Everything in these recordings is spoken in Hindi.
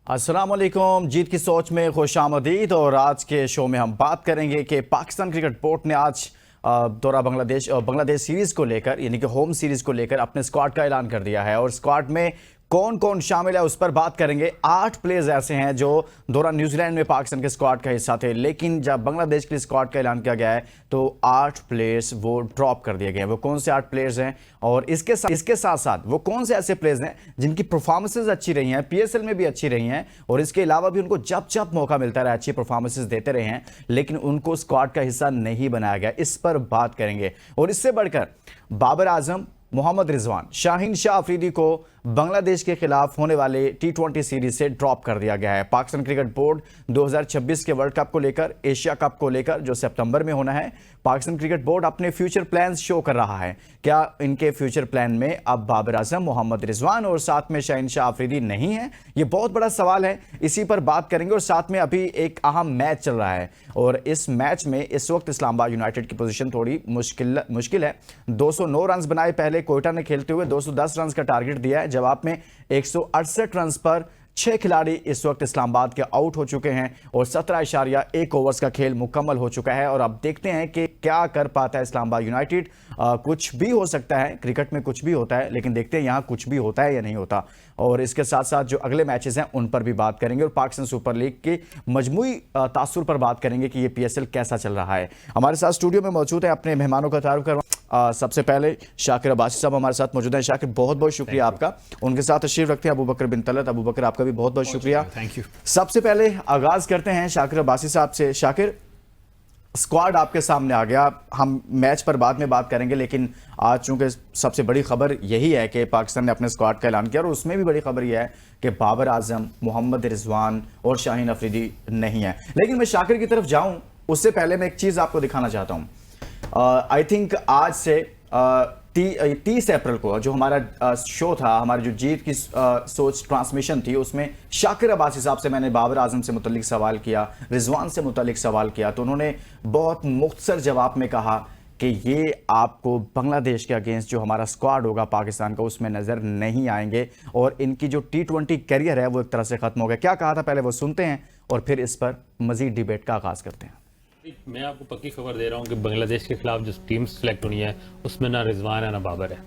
अस्सलाम वालेकुम। जीत की सोच में खुशामदीद। और आज के शो में हम बात करेंगे कि पाकिस्तान क्रिकेट बोर्ड ने आज दौरा बांग्लादेश सीरीज को लेकर यानी कि होम सीरीज को लेकर अपने स्क्वाड का ऐलान कर दिया है। और स्क्वाड में कौन कौन शामिल है उस पर बात करेंगे। 8 प्लेयर्स ऐसे हैं जो दौरा न्यूजीलैंड में पाकिस्तान के स्क्वाड का हिस्सा थे, लेकिन जब बांग्लादेश के लिए स्क्वाड का ऐलान किया गया है तो 8 प्लेयर्स वो ड्रॉप कर दिए गए हैं। वो कौन से 8 प्लेयर्स हैं और इसके साथ साथ वो कौन से ऐसे प्लेयर्स हैं जिनकी परफॉर्मेंसेज अच्छी रही हैं, पीएसएल में भी अच्छी रही हैं और इसके अलावा भी उनको जब जब मौका मिलता रहा अच्छी परफॉर्मेंसेज देते रहे हैं, लेकिन उनको स्क्वाड का हिस्सा नहीं बनाया गया। इस पर बात करेंगे। और इससे बढ़कर बाबर आजम, मोहम्मद रिजवान, शाहीन शाह अफरीदी को बांग्लादेश के खिलाफ होने वाले T20 सीरीज से ड्रॉप कर दिया गया है। पाकिस्तान क्रिकेट बोर्ड 2026 के वर्ल्ड कप को लेकर, एशिया कप को लेकर जो सितंबर में होना है, पाकिस्तान क्रिकेट बोर्ड अपने फ्यूचर प्लान्स शो कर रहा है। क्या इनके फ्यूचर प्लान में अब बाबर आजम, मोहम्मद रिजवान और साथ में शाहीन शाह अफरीदी नहीं है? ये बहुत बड़ा सवाल है, इसी पर बात करेंगे। और साथ में अभी एक अहम मैच चल रहा है और इस मैच में इस वक्त इस्लामाबाद यूनाइटेड की पोजीशन थोड़ी मुश्किल है। 209 रन बनाए पहले कोयटा ने खेलते हुए, 210 रन का टारगेट दिया है। जवाब में 168 रन पर 6 खिलाड़ी इस वक्त इस्लामाबाद के आउट हो चुके हैं और 17.1 ओवर्स का खेल मुकम्मल हो चुका है। और अब देखते हैं कि क्या कर पाता है इस्लामाबाद यूनाइटेड। कुछ भी हो सकता है, क्रिकेट में कुछ भी होता है, लेकिन देखते हैं यहाँ कुछ भी होता है या नहीं होता। और इसके साथ साथ जो अगले मैचेस हैं उन पर भी बात करेंगे और पाकिस्तान सुपर लीग के मजमूई तासुर पर बात करेंगे कि ये पीएसएल कैसा चल रहा है। हमारे साथ स्टूडियो में मौजूद है, अपने मेहमानों का तारुफ करवा। सबसे पहले शाकिर अब्बासी साहब हमारे साथ मौजूद हैं। शाकिर, बहुत बहुत शुक्रिया आपका। उनके साथ तशरीफ रखते हैं अबू बकर बिन तलत। अबू बकर, आपका भी बहुत बहुत शुक्रिया। Thank you. सबसे पहले आगाज करते हैं शाकिर अब्बासी साहब से। शाकिर, स्क्वाड आपके सामने आ गया, हम मैच पर बाद में बात करेंगे, लेकिन आज चूंकि सबसे बड़ी खबर यही है कि पाकिस्तान ने अपने स्क्वाड का ऐलान किया और उसमें भी बड़ी खबर यह है कि बाबर आजम, मोहम्मद रिजवान और शाहीन अफरीदी नहीं है। लेकिन मैं शाकिर की तरफ जाऊं उससे पहले मैं एक चीज़ आपको दिखाना चाहता हूं। आई थिंक आज से 30 अप्रैल को जो हमारा शो था, हमारी जो जीत की सोच ट्रांसमिशन थी, उसमें शाकिर अब्बासी साहब से मैंने बाबर आजम से मुतल्लिक सवाल किया, रिजवान से मुतल्लिक सवाल किया, तो उन्होंने बहुत मुख्तसर जवाब में कहा कि ये आपको बांग्लादेश के अगेंस्ट जो हमारा स्क्वाड होगा पाकिस्तान का उसमें नज़र नहीं आएंगे और इनकी जो T20 करियर है वो एक तरह से ख़त्म हो गया। क्या कहा था पहले वो सुनते हैं और फिर इस पर मज़ीद डिबेट का आगाज़ करते हैं। मैं आपको पक्की खबर दे रहा हूँ कि बांग्लादेश के खिलाफ जो टीम सेलेक्ट होनी है उसमें ना रिजवान है ना बाबर है।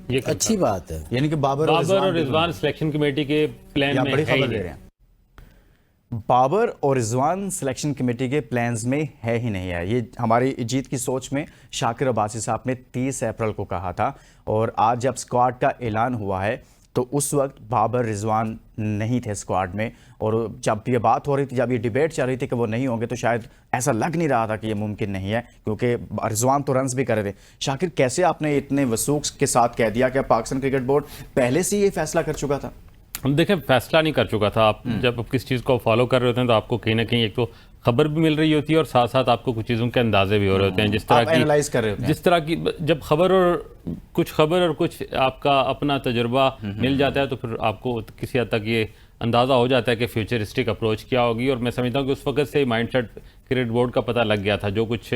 ये अच्छी बात है, यानी कि बाबर और रिजवान सिलेक्शन कमेटी के प्लान में बड़ी खबर दे रहे हैं। बाबर और रिजवान सिलेक्शन कमेटी के प्लान्स में है ही नहीं है। ये हमारी जीत की सोच में शाकिर अब्बासी साहब ने 30 अप्रैल को कहा था और आज जब स्क्वाड का ऐलान हुआ है तो उस वक्त बाबर, रिजवान नहीं थे स्क्वाड में। और जब ये बात हो रही थी, जब ये डिबेट चल रही थी कि वो नहीं होंगे, तो शायद ऐसा लग नहीं रहा था कि ये मुमकिन नहीं है, क्योंकि रिजवान तो रन्स भी कर रहे थे। शाकिर, कैसे आपने इतने वसूख के साथ कह दिया कि पाकिस्तान क्रिकेट बोर्ड पहले से ये फैसला कर चुका था? हम देखें, फैसला नहीं कर चुका था। आप जब किस चीज़ को फॉलो कर रहे होते हैं तो आपको कहीं ना कहीं एक तो खबर भी मिल रही होती है और साथ साथ आपको कुछ चीज़ों के अंदाजे भी हो रहे होते हैं। जिस तरह की एनालाइज कर रहे होते हैं, जिस तरह की जब खबर और कुछ आपका अपना तजुर्बा मिल जाता है तो फिर आपको किसी हद तक ये अंदाज़ा हो जाता है कि फ्यूचरिस्टिक अप्रोच क्या होगी। और मैं समझता हूँ कि उस वक्त से माइंडसेट क्रिकेट बोर्ड का पता लग गया था। जो कुछ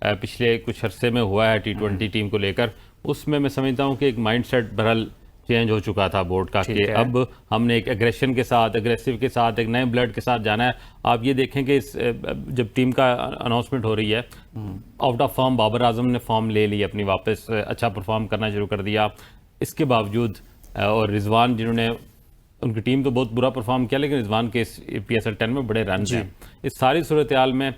पिछले कुछ अरसे में हुआ है T20 टीम को लेकर, उसमें मैं समझता हूँ कि एक माइंडसेट बहरहाल चेंज हो चुका था बोर्ड का कि अब हमने एक एग्रेसिव के साथ एक नए ब्लड के साथ जाना है। आप ये देखें कि जब टीम का अनाउंसमेंट हो रही है, out of form Babar Azam ने फॉर्म ले ली अपनी वापस, अच्छा परफॉर्म करना शुरू कर दिया। इसके बावजूद और रिजवान, जिन्होंने उनकी टीम तो बहुत बुरा परफॉर्म किया, लेकिन रिजवान के PSL 10 में बड़े रन हैं। इस सारी सूरत हाल में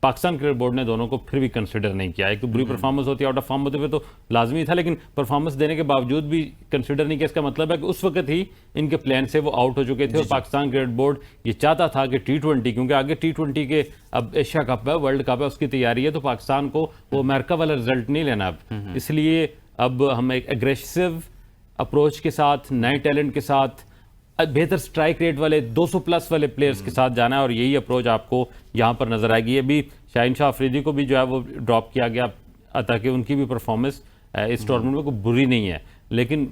पाकिस्तान क्रिकेट बोर्ड ने दोनों को फिर भी कंसिडर नहीं किया। एक तो बुरी परफॉर्मेंस होती है, आउट ऑफ फॉर्म होते हुए तो लाजमी था, लेकिन परफॉर्मेंस देने के बावजूद भी कंसिडर नहीं किया। इसका मतलब है कि उस वक्त ही इनके प्लान से वो आउट हो चुके थे और पाकिस्तान क्रिकेट बोर्ड ये चाहता था कि T20, क्योंकि आगे T20 के अब एशिया कप है, वर्ल्ड कप है, उसकी तैयारी है, तो पाकिस्तान को वो अमेरिका वाला रिजल्ट नहीं लेना अब। इसलिए अब हम एक एग्रेसिव अप्रोच के साथ, नए टैलेंट के साथ, बेहतर स्ट्राइक रेट वाले 200 प्लस वाले प्लेयर्स के साथ जाना है और यही अप्रोच आपको यहाँ पर नजर आएगी। अभी शाहीन शाह अफरीदी को भी जो है वो ड्रॉप किया गया ताकि उनकी भी परफॉर्मेंस इस टूर्नामेंट में कोई बुरी नहीं है, लेकिन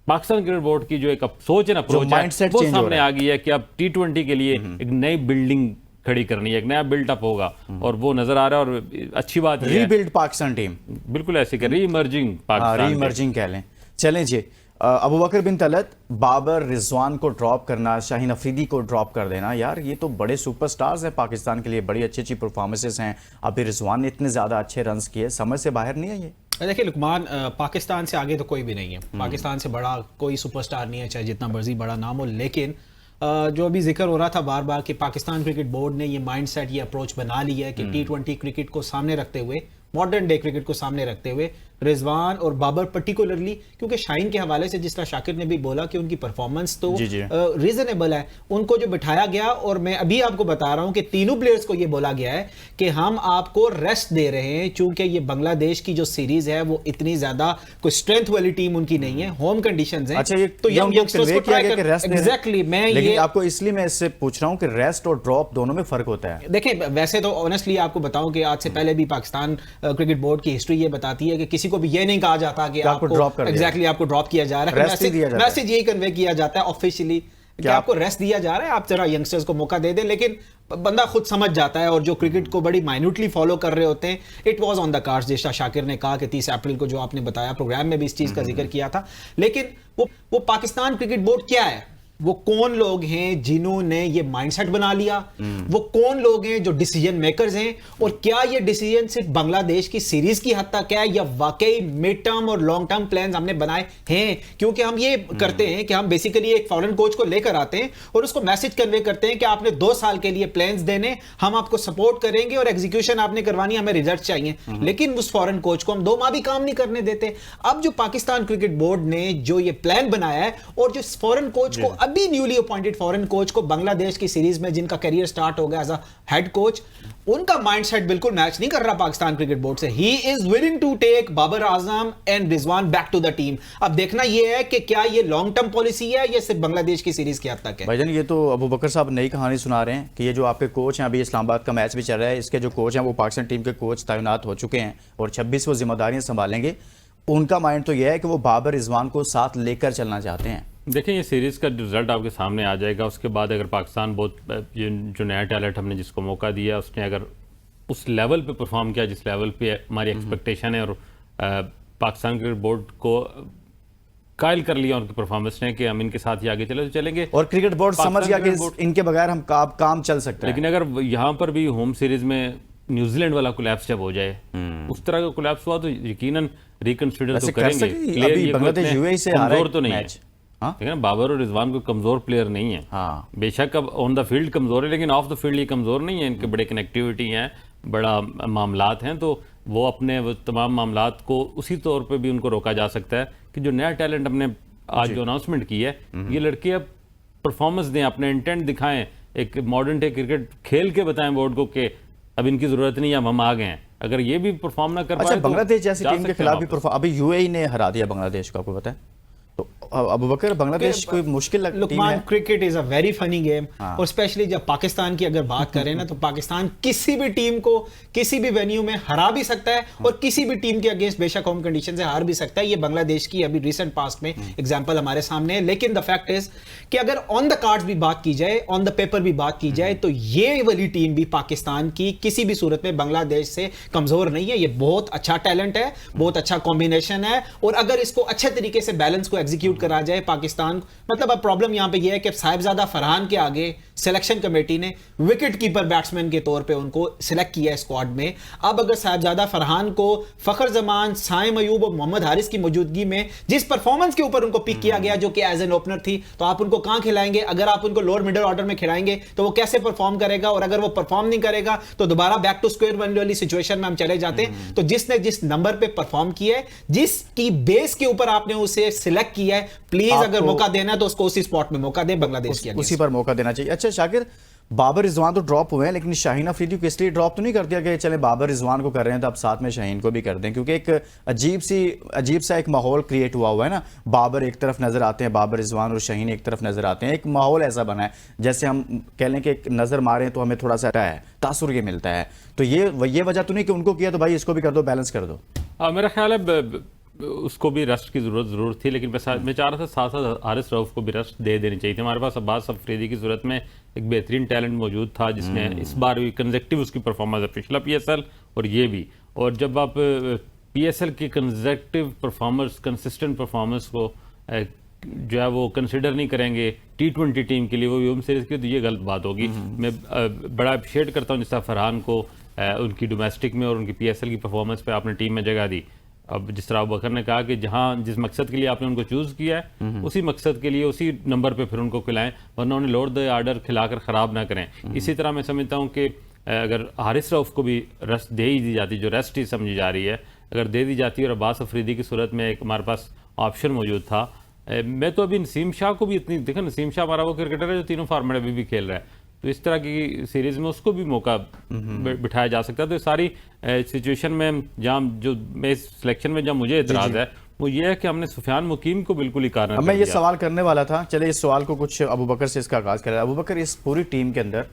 पाकिस्तान क्रिकेट बोर्ड की जो एक सोच है ना, अप्रोच है, वो सामने आ गई है कि अब T20 के लिए एक नई बिल्डिंग खड़ी करनी है, एक नया बिल्डअप होगा और वो नजर आ रहा है। और अच्छी बात है, रीबिल्ड पाकिस्तान टीम, बिल्कुल ऐसे कर री इमर्जिंग कह लें। चलें जी, अबू बकर बिन तलत, बाबर रिजवान को ड्रॉप करना, शाहीन अफरीदी को ड्रॉप कर देना, यार ये तो बड़े सुपरस्टार्स हैं पाकिस्तान के लिए, बड़ी अच्छी अच्छी परफॉर्मेंसेस हैं। अभी रिजवान ने इतने ज़्यादा अच्छे रन्स किए, समझ से बाहर नहीं है ये। देखिए लुकमान, पाकिस्तान से आगे तो कोई भी नहीं है, पाकिस्तान से बड़ा कोई सुपरस्टार नहीं है, चाहे जितना मर्जी बड़ा नाम हो। लेकिन जो अभी जिक्र हो रहा था बार बार कि पाकिस्तान क्रिकेट बोर्ड ने ये माइंडसेट, ये अप्रोच बना ली है कि T20 क्रिकेट को सामने रखते हुए, मॉडर्न डे क्रिकेट को सामने रखते हुए रिजवान और बाबर पर्टिकुलरली, क्योंकि शाहीन के हवाले से जिस तरह शाकिर ने भी बोला कि उनकी परफॉर्मेंस तो रीजनेबल है, उनको जो बिठाया गया, और मैं अभी आपको बता रहा हूं कि तीनों प्लेयर्स को ये बोला गया है कि हम आपको रेस्ट दे रहे हैं, चूंकि ये बांग्लादेश की जो सीरीज है वो इतनी ज्यादा कोई स्ट्रेंथ वाली टीम उनकी नहीं है, होम कंडीशंस हैं। अच्छा, ये तो यंगस्टर्स को ट्राई कर, एग्जैक्टली मैं लेकिन ये आपको इसलिए मैं इससे पूछ रहा हूं कि रेस्ट और ड्रॉप दोनों में फर्क होता है। देखिए वैसे तो ऑनेस्टली आपको बताऊं कि आज से पहले भी पाकिस्तान क्रिकेट बोर्ड की हिस्ट्री ये बताती है कि किसी को भी ये नहीं कहा जाता कि आपको ड्रॉप एग्जैक्टली आपको ड्रॉप किया जा रहा है, मैसेज यही कन्वे किया जाता है ऑफिशियली कि आपको रेस्ट दिया जा रहा है, आप जरा यंगस्टर्स को मौका दे दें। लेकिन बंदा खुद समझ जाता है, और जो क्रिकेट को बड़ी माइन्यूटली फॉलो कर रहे होते हैं, it was on the cards, जैसा शाकिर ने कहा कि 30 अप्रैल को जो आपने बताया प्रोग्राम में भी इस चीज का जिक्र किया था। लेकिन वो पाकिस्तान क्रिकेट बोर्ड क्या है, वो कौन लोग हैं जिन्होंने ये माइंडसेट बना लिया, वो कौन लोग हैं जो डिसीजन मेकर्स हैं, और क्या ये डिसीजन सिर्फ बांग्लादेश की सीरीज की हद तक है या वाकई मिड टर्म और लॉन्ग टर्म प्लान्स हमने बनाए हैं। क्योंकि हम ये करते हैं कि हम बेसिकली एक फॉरेन कोच को लेकर आते हैं और उसको मैसेज कन्वे करते हैं कि आपने 2 साल के लिए प्लान्स देने, हम आपको सपोर्ट करेंगे और एग्जीक्यूशन आपने करवानी, हमें रिजल्ट चाहिए। लेकिन उस फॉरेन कोच को हम 2 माह भी काम नहीं करने देते। अब जो पाकिस्तान क्रिकेट बोर्ड ने जो ये प्लान बनाया है, और जो फॉरेन कोच को अभी न्यूली अपॉइंटेड फॉरेन कोच को बांग्लादेश की सीरीज में जिनका करियर स्टार्ट हो गया एज अ हेड कोच, उनका माइंडसेट बिल्कुल मैच नहीं कर रहा पाकिस्तान क्रिकेट बोर्ड से। He is willing to take Babar Azam and Rizwan back to the team. अब देखना यह है कि क्या ये लॉन्ग टर्म पॉलिसी है या सिर्फ बांग्लादेश की सीरीज की हद तक है। भाईजान, ये तो अबू बकर साहब नई कहानी सुना रहे हैं कि ये जो आपके कोच हैं, अभी इस्लामाबाद का मैच भी चल रहा है, इसके जो कोच हैं वो पाकिस्तान टीम के कोच तैनात हो चुके हैं और 26 वो जिम्मेदारियां संभालेंगे। उनका माइंड तो यह है कि वो बाबर रिजवान को साथ लेकर चलना चाहते हैं। देखिए, ये सीरीज़ का रिजल्ट आपके सामने आ जाएगा। उसके बाद अगर पाकिस्तान बहुत जो नया टैलेंट हमने जिसको मौका दिया, उसने अगर उस लेवल पे परफॉर्म किया जिस लेवल पे हमारी एक्सपेक्टेशन है, और पाकिस्तान क्रिकेट बोर्ड को कायल कर लिया उनकी परफॉर्मेंस ने कि हम इनके साथ ही आगे चले तो चलेंगे, और क्रिकेट बोर्ड समझ गया कि इनके बगैर हम काम चल सकते हैं। लेकिन अगर यहाँ पर भी होम सीरीज में न्यूजीलैंड वाला कोलैप्स जब हो जाए, उस तरह का कोलैप्स हुआ तो यकीनन रिकंसिडर तो करेंगे। अभी बांग्लादेश यूएई से कमजोर तो नहीं है, ठीक है ना। बाबर और रिजवान को कमजोर प्लेयर नहीं है। हाँ। बेशक अब ऑन द फील्ड कमजोर है, लेकिन ऑफ द फील्ड ये कमजोर नहीं है। इनके बड़े कनेक्टिविटी हैं, बड़ा मामलात हैं, तो वो अपने वो तमाम मामलात को उसी तौर पे भी उनको रोका जा सकता है कि जो नया टैलेंट हमने आज जो अनाउंसमेंट की है, ये लड़के अब परफॉर्मेंस दें, अपने इंटेंट दिखाएं, एक मॉडर्न डे क्रिकेट खेल के बताएं बोर्ड को कि अब इनकी जरूरत नहीं है, हम आ गए हैं। अगर ये भी परफॉर्म ना कर पाए, अच्छा, बांग्लादेश जैसी टीम के खिलाफ भी परफॉर्म, अभी यूएई ने हरा दिया बांग्लादेश को, आपको पता है। तो अबू बकर, बांग्लादेश कोई मुश्किल लगती है। Cricket is a very funny game, और स्पेशली जब पाकिस्तान की अगर बात करें ना, तो पाकिस्तान किसी भी टीम को किसी भी वेन्यू में हरा भी सकता है, और किसी भी टीम के अगेंस्ट बेशक होम कंडीशन से हार भी सकता है। ये बांग्लादेश की अभी रिसेंट पास्ट में एग्जांपल हमारे सामने है। लेकिन द फैक्ट इज कि अगर ऑन द कार्ड्स भी बात की जाए, ऑन द पेपर भी बात की जाए, तो ये वाली टीम भी पाकिस्तान की किसी भी सूरत में बांग्लादेश से कमजोर नहीं है। ये बहुत अच्छा टैलेंट है, बहुत अच्छा कॉम्बिनेशन है, और अगर इसको अच्छे तरीके से बैलेंस को एग्जीक्यूट करा जाए पाकिस्तान, मतलब अब प्रॉब्लम यहां पे ये है कि साहिबजादा फरहान के आगे सिलेक्शन कमेटी ने विकेट कीपर बैट्समैन के तौर पे उनको सिलेक्ट किया है स्क्वाड में। अब अगर साहिबजादा फरहान को फखर जमान, साइम अयूब और मोहम्मद हारिस की मौजूदगी में जिस परफॉर्मेंस के ऊपर उनको पिक किया गया, जो कि एज एन ओपनर थी, तो आप उनको कहां खिलाएंगे? अगर आप उनको लोअर मिडिल ऑर्डर में खिलाएंगे तो वो कैसे परफॉर्म करेगा? और अगर वो परफॉर्म नहीं करेगा तो दोबारा बैक टू स्क्वायर वन वाली सिचुएशन में हम चले जाते हैं। तो जिसने जिस नंबर पे परफॉर्म किया है, जिसकी बेस के ऊपर आपने उसे सिलेक्ट किया है, प्लीज अगर मौका देना है तो उसको उसी स्पॉट में मौका दे, बांग्लादेश की उसी पर मौका देना चाहिए। अच्छा शाकिर, बाबर रिजवान तो ड्रॉप हुए हैं, लेकिन शाहीन अफरीदी को इसलिए ड्रॉप तो नहीं कर दिया कि चले बाबर रिजवान को कर रहे हैं तो अब साथ में शाहीन को भी कर दें? क्योंकि एक अजीब सा एक माहौल क्रिएट हुआ है ना। बाबर एक तरफ नजर आते हैं, बाबर रिजवान और शाहीन एक तरफ नजर आते हैं। एक माहौल ऐसा बना है जैसे हम कह लें कि एक नजर मारें तो हमें थोड़ा सा है तासुर ये मिलता है। तो ये वजह तो नहीं कि उनको किया तो भाई इसको भी कर दो, बैलेंस कर दो। मेरा ख्याल है उसको भी रेस्ट की जरूरत थी, लेकिन मैं चाह रहा था साथ साथ हारिस रऊफ को भी रेस्ट दे देनी चाहिए थी। हमारे पास अब्बास अफरीदी की सूरत में एक बेहतरीन टैलेंट मौजूद था, जिसने इस बार भी कंसेक्टिव उसकी परफॉर्मेंस है, पिछला PSL और ये भी। और जब आप PSL की कंसेक्टिव परफॉर्मेंस, कंसिस्टेंट परफॉर्मेंस को जो है वो कंसिडर नहीं करेंगे T20 टीम के लिए, वो भी होम सीरीज़ की, तो ये गलत बात होगी। मैं बड़ा अप्रिशिएट करता हूँ जिस तरह फरहान को उनकी डोमेस्टिक में और उनकी PSL की परफॉर्मेंस पे आपने टीम में जगह दी। अब जिस तरह बकर ने कहा कि जहाँ जिस मकसद के लिए आपने उनको चूज़ किया है उसी मकसद के लिए उसी नंबर पे फिर उनको खिलाएं, वरना उन्हें लोड द आर्डर खिलाकर ख़राब ना करें। इसी तरह मैं समझता हूँ कि अगर हारिस रऊफ को भी रेस्ट दे ही दी जाती, जो रेस्ट ही समझी जा रही है, अगर दे दी जाती और अब्बास अफरीदी की सूरत में एक हमारे पास ऑप्शन मौजूद था। मैं तो अभी नसीम शाह को भी इतनी, देखो नसीम शाह हमारा वो क्रिकेटर है जो तीनों फॉर्मेट अभी भी खेल रहा है, तो इस तरह की सीरीज़ में उसको भी मौका बिठाया जा सकता है। तो सारी सिचुएशन में जहाँ जो मैं इस सिलेक्शन में जहाँ मुझे एतराज़ है वो ये है कि हमने सुफियान मुकीम को बिल्कुल ही कारण मैं ये सवाल करने वाला था। चलिए इस सवाल को कुछ अबू बकर से इसका आगाज़ करें। अबू बकर, इस पूरी टीम के अंदर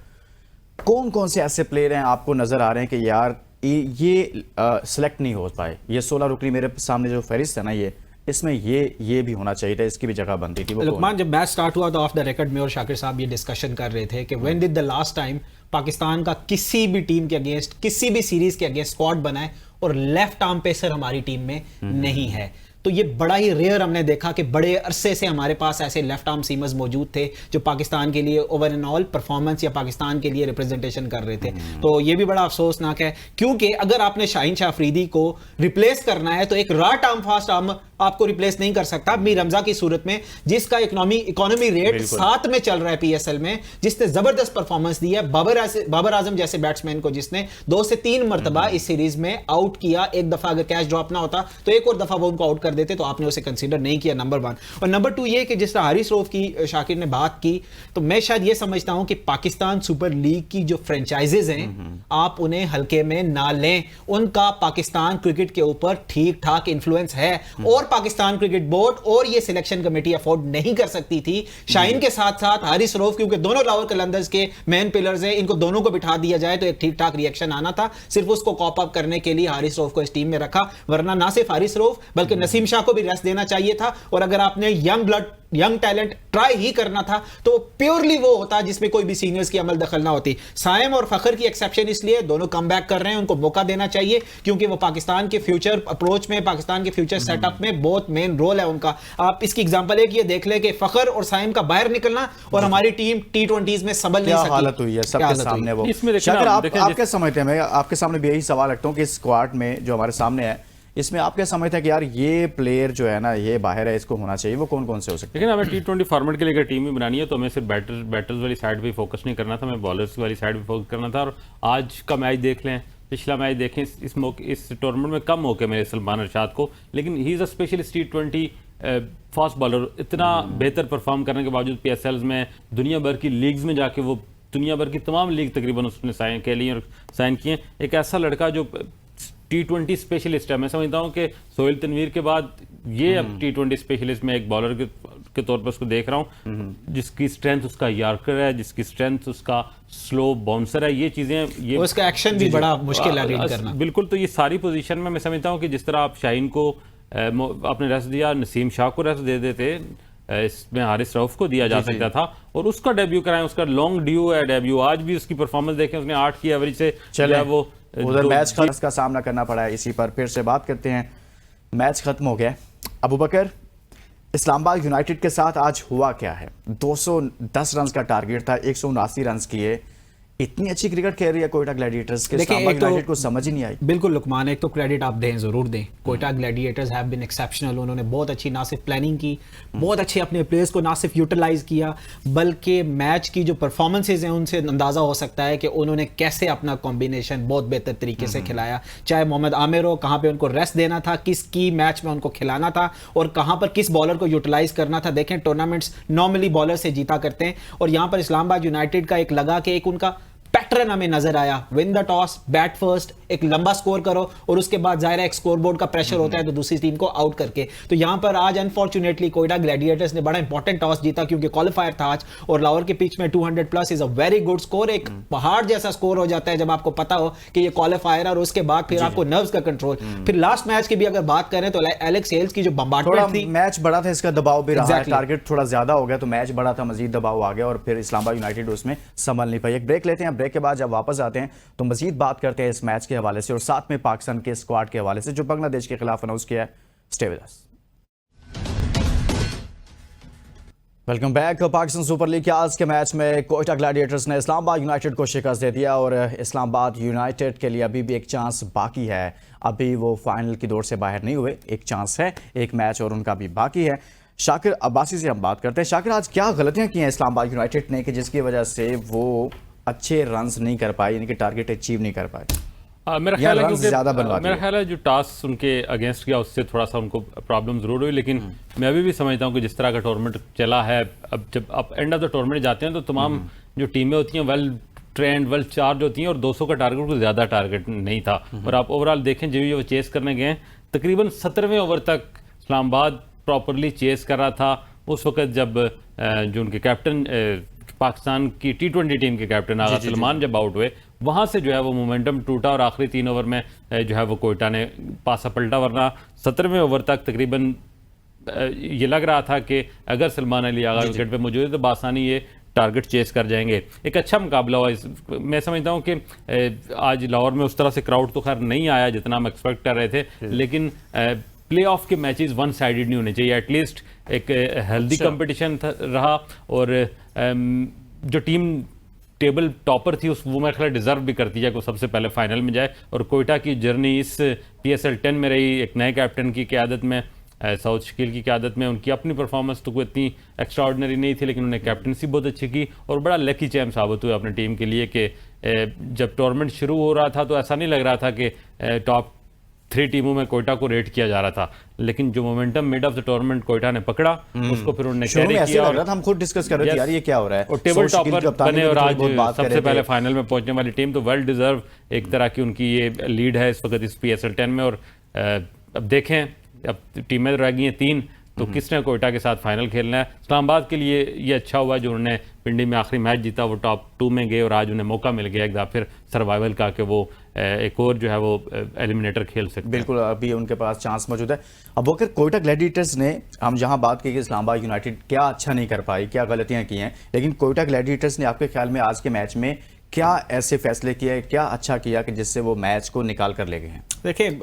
कौन कौन से ऐसे प्लेयर हैं आपको नज़र आ रहे हैं कि यार ये सिलेक्ट नहीं हो पाए? ये 16 रुकनी मेरे सामने जो फहरिस्त है ना, ये इसमें ये भी होना चाहिए था, इसकी भी जगह बनती थी। लुकमान, जब मैच स्टार्ट हुआ तो ऑफ द रिकॉर्ड में और शाकिर साहब ये डिस्कशन कर रहे थे कि when did the last time Pakistan का किसी भी टीम के अगेंस्ट, किसी भी सीरीज के अगेंस्ट स्क्वाड बनाए और लेफ्ट आर्म पेसर हमारी टीम में नहीं है। तो ये बड़ा ही रेयर हमने देखा कि बड़े अरसे से हमारे पास ऐसे लेफ्ट आर्म सीमर्स मौजूद थे जो पाकिस्तान के लिए ओवर एंड ऑल परफॉर्मेंस या पाकिस्तान के लिए रिप्रेजेंटेशन कर रहे थे। तो ये भी बड़ा अफसोसनाक है, क्योंकि अगर आपने शाहीन शाह अफरीदी को रिप्लेस करना है तो एक राइट आर्म फास्ट आर्म आपको रिप्लेस नहीं कर सकता। मीर रमजा की सूरत में, जिसका इकोनॉमी रेट 7 में चल रहा है PSL में, जिसने जबरदस्त परफॉर्मेंस दी है, बाबर आजम जैसे बैट्समैन को जिसने 2 से 3 मरतबा इस सीरीज में आउट किया। एक दफा अगर कैच ड्रॉप ना होता तो एक और दफा वो उनको आउट कर देते, तो आपने उसे कंसीडर नहीं किया, नंबर 1। और नंबर 2 ये कि जिस तरह हारिस रऊफ की शाकिर ने बात की, तो मैं शायद ये समझता हूं कि पाकिस्तान सुपर लीग की जो फ्रेंचाइजेज हैं आप उन्हें हल्के में ना लें। उनका पाकिस्तान क्रिकेट के ऊपर ठीक ठाक इंफ्लुएंस है और पाकिस्तान क्रिकेट बोर्ड और ये सिलेक्शन कमेटी अफोर्ड नहीं कर सकती थी शाहीन के साथ साथ हारिस रऊफ, क्योंकि दोनों लाहौर कलंदर्स के मेन पिलर्स हैं। इनको दोनों को बिठा दिया जाए तो एक ठीक ठाक रिएक्शन आना था। सिर्फ उसको कॉप अप करने के लिए हारिस रऊफ को इस टीम में रखा, वरना ना सिर्फ हारिस रऊफ बल्कि नसीम शाह को भी रेस्ट देना चाहिए था। और अगर आपने यंग टैलेंट ट्राई ही करना था तो प्योरली वो होता जिसमें कोई भी सीनियर्स की अमल दखल ना होती। साइम और फखर की एक्सेप्शन इसलिए, दोनों कम बैक कर रहे हैं, उनको मौका देना चाहिए क्योंकि वो पाकिस्तान के फ्यूचर अप्रोच में, पाकिस्तान के फ्यूचर सेटअप में बहुत मेन रोल है उनका। आप इसकी एग्जांपल एक ये देख ले कि फखर और साइम का बाहर निकलना और हमारी टीम T20s में संभल नहीं सकी। हालत हुई है सबके सामने। वो शाकिर, आप क्या समझते हैं? मैं आपके सामने भी यही सवाल रखता हूँ कि स्क्वाड में जो हमारे सामने है, इसमें आप क्या समझते हैं कि यार ये प्लेयर जो है ना, ये बाहर है, इसको होना चाहिए? वो कौन कौन से हो सकते हैं? लेकिन हमें T20 फॉर्मेट के लिए अगर टीम ही बनानी है तो हमें सिर्फ बैटर्स वाली साइड पे फोकस नहीं करना था, हमें बॉलर्स वाली साइड पे फोकस करना था। और आज का मैच देख लें, पिछला मैच देखें, इस टूर्नामेंट में कम मौके मिले सलमान अरशाद को, लेकिन he is a specialist T20 fast bowler. इतना बेहतर परफॉर्म करने के बावजूद PSLs में, दुनिया भर की लीग्स में जाके, वो दुनिया भर की तमाम लीग तकरीबन उसने साइन के लिए और साइन किए। एक ऐसा लड़का जो T20 स्पेशलिस्ट है। मैं समझता हूँ कि सोहेल तनवीर के बाद ये अब T20 स्पेशलिस्ट में एक बॉलर के तौर पर उसको देख रहा हूँ, जिसकी स्ट्रेंथ उसका यार्कर है, जिसकी स्ट्रेंथ उसका स्लो बाउंसर है। ये चीज़ें, ये उसका एक्शन भी बड़ा मुश्किल है रीड करना। बिल्कुल। तो ये सारी पोजीशन में मैं समझता हूँ कि जिस तरह आप शाहीन को आपने रेस्ट दिया, नसीम शाह को रेस्ट दे देते, इसमें हारिस रऊफ को दिया जा सकता था और उसका डेब्यू कराएं। उसका लॉन्ग ड्यू है डेब्यू। आज भी उसकी परफॉर्मेंस देखें, उसने 8 की एवरेज से चला, वो उधर मैच का सामना करना पड़ा है। इसी पर फिर से बात करते हैं। मैच खत्म हो गया। अबू बकर, इस्लामाबाद यूनाइटेड के साथ आज हुआ क्या है? 210 रन का टारगेट था, 179 रन किए। इतनी अच्छी क्रिकेट खेल रही है कोयटा ग्लैडिएटर्स के, इस्लामाबाद यूनाइटेड को समझ ही नहीं आई। बिल्कुल लुकमान, एक तो क्रेडिट आप दें, जरूर दें। Quetta gladiators have been exceptional. उन्होंने बहुत अच्छी ना सिर्फ प्लानिंग की, बहुत अच्छे अपने प्लेयर्स को ना सिर्फ यूटिलाइज किया, बल्कि मैच की जो परफॉर्मेंसेज हैं उनसे अंदाजा हो सकता है कि उन्होंने कैसे अपना कॉम्बिनेशन बहुत बेहतर तरीके से खिलाया। चाहे मोहम्मद आमिर हो, कहाँ पे उनको रेस्ट देना था, किस की मैच में उनको खिलाना था और कहाँ पर किस बॉलर को यूटिलाइज करना था। देखें, टूर्नामेंट्स नॉर्मली बॉलर से जीता करते हैं और यहाँ पर इस्लामाबाद यूनाइटेड का एक लगा कि एक उनका पैटर्न हमें नजर आया। Win the toss, bat first, एक लंबा स्कोर करो और उसके बाद जाहिर है एक स्कोरबोर्ड का प्रेशर होता है तो दूसरी टीम को आउट करके। तो यहां पर आज अनफॉर्चुनेटली कोयटा ग्लैडिएटर्स ने बड़ा इंपॉर्टेंट टॉस जीता क्योंकि क्वालिफायर था आज और लाहौर के पिच में 200 plus is a very good score. एक पहाड़ जैसा स्कोर हो जाता है जब आपको पता हो कि ये क्वालिफायर और उसके बाद फिर आपको नर्व्स का कंट्रोल। फिर लास्ट मैच की भी अगर बात करें तो एलेक्स हेल्स की जो बम्बार्डमेंट थी, मैच बड़ा था, इसका दबाव भी रहा, टारगेट थोड़ा ज्यादा हो गया तो मैच बड़ा था, मजीद दबाव आ गया और फिर इस्लामाबाद यूनाइटेड उसमें संभल नहीं पाई। एक ब्रेक लेते हैं, ब्रेक के बाद जब वापस आते हैं तो मजीद बात करते हैं इस मैच के हवाले से और साथ में पाकिस्तान के स्क्वाड के हवाले से जो बांग्लादेश के खिलाफ अनाउंस किया है। Stay with us. Welcome back. Pakistan super league के आज के मैच में कोयटा ग्लैडिएटर्स ने इस्लामाबाद यूनाइटेड को शिकस्त दे दिया और इस्लामाबाद यूनाइटेड के लिए अभी भी एक चांस बाकी है। अभी वो फाइनल की दौड़ से बाहर नहीं हुए, एक चांस है, एक मैच और उनका भी बाकी है। शाकिर अब्बासी से हम बात करते हैं। शाकिर, आज क्या गलतियां की हैं इस्लामाबाद यूनाइटेड ने कि जिसकी वजह से वो अच्छे रन्स नहीं कर पाए, यानी कि टारगेट अचीव नहीं कर पाए? मेरा ख्याल है मेरा ख्याल है जो टास्क उनके अगेंस्ट गया उससे थोड़ा सा उनको प्रॉब्लम जरूर हुई, लेकिन मैं अभी भी समझता हूँ कि जिस तरह का टूर्नामेंट चला है, अब जब आप एंड ऑफ द टूर्नामेंट जाते हैं तो तमाम जो टीमें होती हैं वेल ट्रेंड, वेल चार्ज होती हैं और 200 का टारगेट को ज़्यादा टारगेट नहीं था। और आप ओवरऑल देखें जब ये वो चेस करने गए तकरीबन 17वें ओवर तक इस्लामाबाद प्रॉपरली चेस कर रहा था। उस वक्त जब जो उनके कैप्टन पाकिस्तान की T20 टीम के कैप्टन आगा सलमान जब आउट हुए, वहां से जो है वो मोमेंटम टूटा और आखिरी 3 ओवर में जो है वो कोयटा ने पासा पलटा, वरना 17वें ओवर तक तकरीबन ये लग रहा था कि अगर सलमान अली आगा विकेट पे मौजूद है तो बासानी ये टारगेट चेस कर जाएंगे। एक अच्छा मुकाबला हुआ। मैं समझता हूँ कि आज लाहौर में उस तरह से क्राउड तो खैर नहीं आया जितना हम एक्सपेक्ट कर रहे थे, लेकिन प्ले ऑफ के मैचेस वन साइडेड नहीं होने चाहिए। एटलीस्ट एक हेल्दी कंपटीशन रहा और जो टीम टेबल टॉपर थी वो मेरे ख्याल डिजर्व भी करती है कि वो सबसे पहले फाइनल में जाए। और कोयटा की जर्नी इस PSL 10 में रही, एक नए कैप्टन की क़यादत में, साउथ शकील की क़यादत में। उनकी अपनी परफॉर्मेंस तो कोई इतनी एक्स्ट्रा ऑर्डिनरी नहीं थी, लेकिन उन्होंने कैप्टनसी बहुत अच्छी की और बड़ा लकी चैम साबित हुए अपनी टीम के लिए कि जब टूर्नामेंट शुरू हो रहा था तो ऐसा नहीं लग रहा था कि टॉप 3 टीमों में कोयटा को रेट किया जा रहा था, लेकिन जो momentum mid of the tournament Quetta ने पकड़ा उसको फिर उन्होंने कैरी किया और हम खुद डिस्कस कर रहे थे यार ये क्या हो रहा है, और टेबल टॉपर बने और आज सबसे पहले फाइनल में पहुंचने वाली टीम तो वेल डिजर्व एक तरह की उनकी ये लीड है इस वक्त इस PSL 10 में। और अब देखें, अब टीमें रह गई हैं 3, तो किसने कोयटा के साथ फाइनल खेलना है। इस्लामाबाद के लिए ये अच्छा हुआ जो उन्होंने पिंडी में आखिरी मैच जीता, वो टॉप 2 में गए और आज उन्हें मौका मिल गया एक बार फिर सर्वाइवल का कि वो एक और जो है वो एलिमिनेटर खेल सकते हैं। बिल्कुल, अभी उनके पास चांस मौजूद है। अब अगर कोयटा ग्लैडिएटर्स ने, हम जहां बात की कि इस्लामाबाद यूनाइटेड क्या अच्छा नहीं कर पाई, क्या गलतियां की हैं, लेकिन कोयटा ग्लैडिएटर्स ने आपके ख्याल में आज के मैच में क्या ऐसे फैसले किए, क्या अच्छा किया कि जिससे वो मैच को निकाल कर ले गए हैं? देखिए,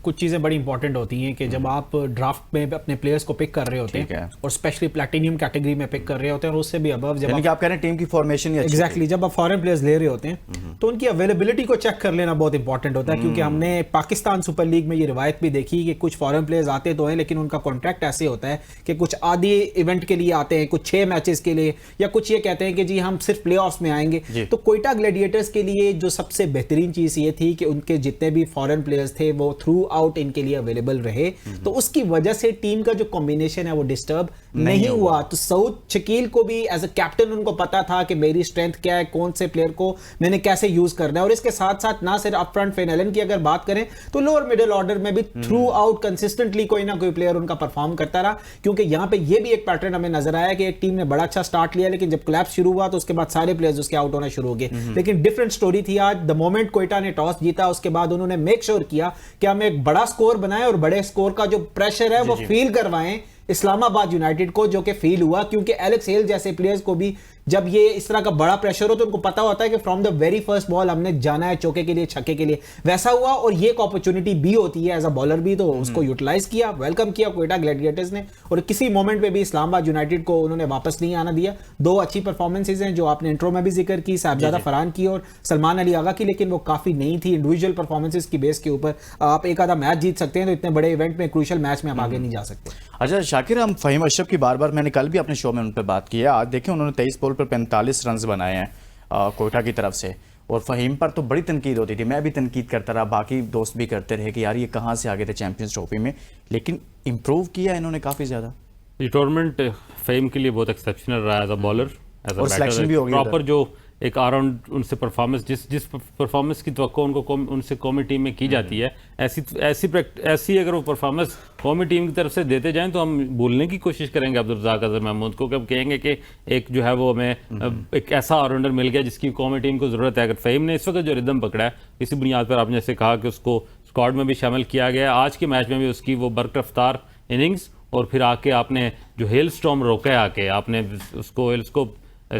कुछ चीज़ें बड़ी इंपॉर्टेंट होती हैं कि जब आप ड्राफ्ट में अपने प्लेयर्स को पिक कर रहे होते हैं और स्पेशली प्लैटिनियम कैटेगरी में पिक कर रहे होते हैं और उससे भी अबव जब आप कह रहे हैं टीम की फॉर्मेशन एग्जैक्टली जब आप फॉरेन प्लेयर्स ले रहे होते हैं तो उनकी अवेलेबिलिटी को चेक कर लेना बहुत इंपॉर्टेंट होता है, क्योंकि हमने पाकिस्तान सुपर लीग में ये रिवायत भी देखी कि कुछ फॉरेन प्लेयर्स आते तो हैं लेकिन उनका कॉन्ट्रैक्ट ऐसे होता है कि कुछ आधी इवेंट के लिए आते हैं, कुछ 6 मैचेस के लिए, या कुछ ये कहते हैं कि जी हम सिर्फ प्ले ऑफ्स में आएंगे। तो कोयटा ग्लैडिएटर्स के लिए जो सबसे बेहतरीन चीज ये थी कि उनके जितने भी फॉरेन प्लेयर्स थे वो थ्रू आउट इनके लिए अवेलेबल रहे, तो उसकी वजह से टीम का जो कॉम्बिनेशन है वो डिस्टर्ब नहीं हुआ। तो साउथ शकील को भी एज अ कैप्टन उनको पता था कि मेरी स्ट्रेंथ क्या है, कौन से प्लेयर को मैंने कैसे यूज करना है। और इसके साथ साथ ना सिर्फ अपफ्रंट फिन एलन की अगर बात करें तो लोअर मिडिल ऑर्डर में भी थ्रू आउट कंसिस्टेंटली कोई ना कोई प्लेयर उनका परफॉर्म करता रहा, क्योंकि यहां पे ये भी एक पैटर्न हमें नजर आया कि एक टीम ने बड़ा अच्छा स्टार्ट लिया लेकिन जब कोलैप्स शुरू हुआ तो उसके बाद सारे प्लेयर्स उसके आउट होना शुरू हो गए। लेकिन डिफरेंट स्टोरी थी आज। द मोमेंट कोयटा ने टॉस जीता उसके बाद उन्होंने मेक श्योर किया कि हम एक बड़ा स्कोर बनाएं और बड़े स्कोर का जो प्रेशर है वो फील करवाएं इस्लामाबाद यूनाइटेड को, जो कि फील हुआ, क्योंकि एलेक्स हेल जैसे प्लेयर्स को भी जब ये इस तरह का बड़ा प्रेशर हो तो उनको पता होता है कि from the very first ball हमने जाना है चौके के लिए, छक्के के लिए। वैसा हुआ और ये एक अपॉर्चुनिटी भी होती है एज अ बॉलर भी, तो उसको यूटिलाइज किया, वेलकम किया कोयटा ग्लैडिएटर्स ने। और किसी मोमेंट पे भी इस्लामाबाद यूनाइटेड को उन्होंने वापस नहीं आना दिया। 2 अच्छी परफॉर्मेंसेज हैं जो आपने इंट्रो में भी जिक्र की, साहबजादा फरहान की और सलमान अली आगा की, लेकिन वो काफी नहीं थी। इंडिविजुअल परफॉर्मेंसेज की बेस के ऊपर आप एक आधा मैच जीत सकते हैं, तो इतने बड़े इवेंट में, क्रूशियल मैच में आप आगे नहीं जा सकते। अच्छा शाकिर, हम फहीम अशरफ की बार मैंने कल भी अपने शो में उन पर बात की है। आज देखें उन्होंने 23 बॉल पर 45 रन बनाए हैं कोयटा की तरफ से, और फहीम पर तो बड़ी तनकीद होती थी, मैं भी तनकीद करता रहा, बाकी दोस्त भी करते रहे कि यार ये कहाँ से आगे थे चैंपियंस ट्रॉफी में, लेकिन इंप्रूव किया इन्होंने काफी ज्यादा। ये टूर्नामेंट फहीम के लिए बहुत एक्सेप्शनल रहा as a bowler, as a batter, proper जो एक अराउंड उनसे परफॉर्मेंस जिस परफॉर्मेंस की तवक्को उनको उनसे कौमी टीम में की जाती है, ऐसी अगर वो परफॉर्मेंस कौमी टीम की तरफ से देते जाएं तो हम भूलने की कोशिश करेंगे अब्दुल रज़ाक अज़हर महमूद को, कब कहेंगे कि एक जो है वो हमें एक ऐसा ऑलराउंडर मिल गया जिसकी कौमी टीम को ज़रूरत है। अगर फ़हीम ने इस वक्त जो रिदम पकड़ा है, इसी बुनियाद पर आपने जैसे कहा कि उसको स्क्वाड में भी शामिल किया गया, आज के मैच में भी उसकी वो बरकरफ्तार इनिंग्स, और फिर आके आपने जो हेल स्टॉर्म रोका है, आके आपने उसको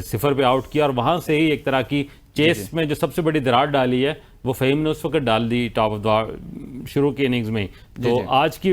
0 पे आउट किया और वहां से ही एक तरह की चेस में जो सबसे बड़ी दरार डाली है वो फहीम ने उस वक्त डाल दी टॉप ऑफ द शुरू की इनिंग्स में ही। तो आज की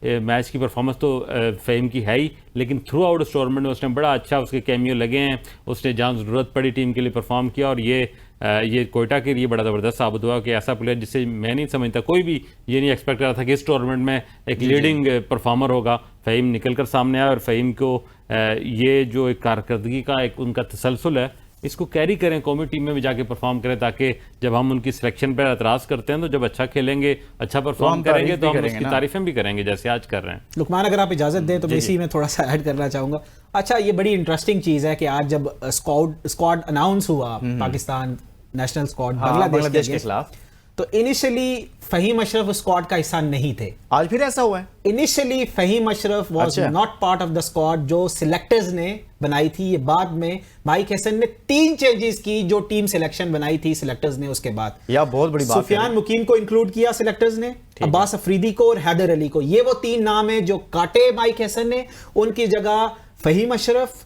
मैच की परफॉर्मेंस तो फ़हीम की है ही, लेकिन थ्रू आउट उस टूर्नामेंट में उसने बड़ा अच्छा उसके कैमियो लगे हैं, उसने जहाँ ज़रूरत पड़ी टीम के लिए परफॉर्म किया। और ये कोयटा के लिए बड़ा ज़बरदस्त साबित हुआ कि ऐसा प्लेयर जिससे मैं नहीं समझता, कोई भी ये नहीं एक्सपेक्ट कर रहा था कि इस टूर्नामेंट में एक लीडिंग परफॉर्मर होगा। फ़हीम निकल कर सामने आया और फ़हीम को ये जो एक कारकर्दगी का एक उनका तसलसल है, इसको कैरी करें, कौमी टीम में भी जाके परफॉर्म करें, ताकि जब हम उनकी सिलेक्शन पर एतराज़ करते हैं तो जब अच्छा खेलेंगे, अच्छा परफॉर्म करेंगे तो हम उसकी तारीफें भी करेंगे जैसे आज कर रहे हैं। लुकमान, अगर आप इजाजत दें तो मैं इसी में थोड़ा सा ऐड करना चाहूंगा। अच्छा, ये बड़ी इंटरेस्टिंग चीज है कि आज जब स्क्वाड अनाउंस हुआ, पाकिस्तान नेशनल स्क्वाड बांग्लादेश के खिलाफ, तो इनिशियली फ़हीम अशरफ उस स्क्वाड का हिस्सा नहीं थे। आज फिर ऐसा हुआ है। Initially Faheem Ashraf was not part of the squad जो सिलेक्टर्स ने बनाई थी। ये बाद में माइक हसन ने 3 चेंजेस की जो टीम सिलेक्शन बनाई थी सिलेक्टर्स ने। उसके बाद यह बहुत बड़ी बात है, सुफियान मुकीम को इंक्लूड किया सिलेक्टर्स ने, अब्बास अफरीदी को और हैदर अली को। ये वो 3 नाम है जो काटे माइक हसन ने। उनकी जगह फ़हीम अशरफ,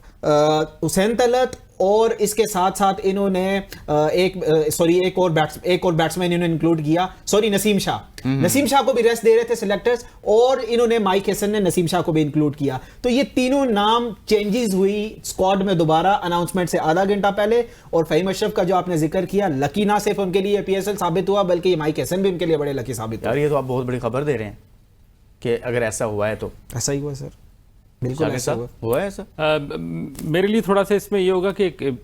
हुसैन तलत और इसके साथ साथ इन्होंने एक और बैट्समैन इन्होंने इंक्लूड किया, नसीम शाह। नसीम शाह को भी रेस्ट दे रहे थे सिलेक्टर्स, और इन्होंने माइक हसन ने नसीम शाह को भी इंक्लूड किया। तो ये तीनों नाम चेंजेस हुई स्क्वाड में दोबारा अनाउंसमेंट से आधा घंटा पहले। और फ़हीम अशरफ का जो आपने जिक्र किया, लकी ना सिर्फ उनके लिए PSL साबित हुआ, बल्कि ये माइक हसन भी उनके लिए बड़े लकी साबित हुआ। ये तो आप बहुत बड़ी खबर दे रहे हैं कि अगर ऐसा हुआ है तो ऐसा ही हुआ सर, बिल्कुल ऐसा हुआ है ऐसा। मेरे लिए थोड़ा सा इसमें ये होगा कि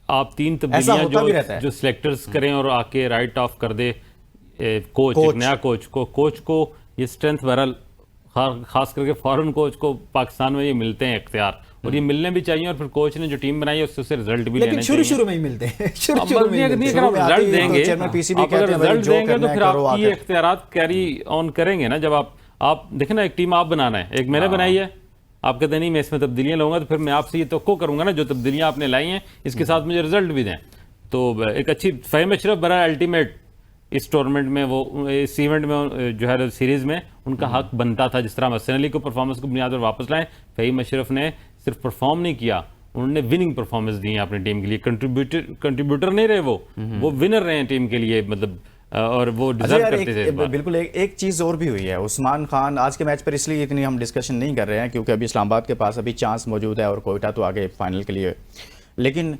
आप 3 तब्दीलियां जो सिलेक्टर्स करें और आके राइट ऑफ कर दे कोच, एक नया कोच को ये स्ट्रेंथ बहरहाल खास करके फॉरेन कोच को पाकिस्तान में ये मिलते हैं इख्तियार, और ये मिलने भी चाहिए। और फिर कोच ने जो टीम बनाई है उससे रिजल्ट भी लेने चाहिए। शुरू में ही मिलते हैं, शुरू में रिजल्ट देंगे, अगर रिजल्ट देंगे तो फिर आप ये इख्तियारात कैरी ऑन करेंगे ना। जब आप देखें ना, एक टीम आप बनाना है, एक मैंने बनाई है, आप कहते नहीं मैं इसमें तब्दीलियां लाऊंगा, तो फिर मैं आपसे ये तो करूंगा ना जो तब्दीलियां आपने लाई हैं इसके साथ मुझे रिजल्ट भी दें। तो एक अच्छी फ़हीम अशरफ बड़ा अल्टीमेट इस टूर्नामेंट में, वो इस इवेंट में जो है सीरीज़ में उनका हक बनता था। जिस तरह हसन अली को परफॉर्मेंस को बुनियाद पर वापस लाएं, फ़हीम अशरफ ने सिर्फ परफॉर्म नहीं किया, उन्होंने विनिंग परफॉर्मेंस दी है अपनी टीम के लिए। कंट्रीब्यूटर नहीं रहे, वो विनर रहे हैं टीम के लिए, मतलब और वो डिजर्व करते थे। बिल्कुल एक चीज़ और भी हुई है, उस्मान खान आज के मैच पर इसलिए इतनी हम डिस्कशन नहीं कर रहे हैं क्योंकि अभी इस्लामाबाद के पास अभी चांस मौजूद है और कोयटा तो आगे फाइनल के लिए, लेकिन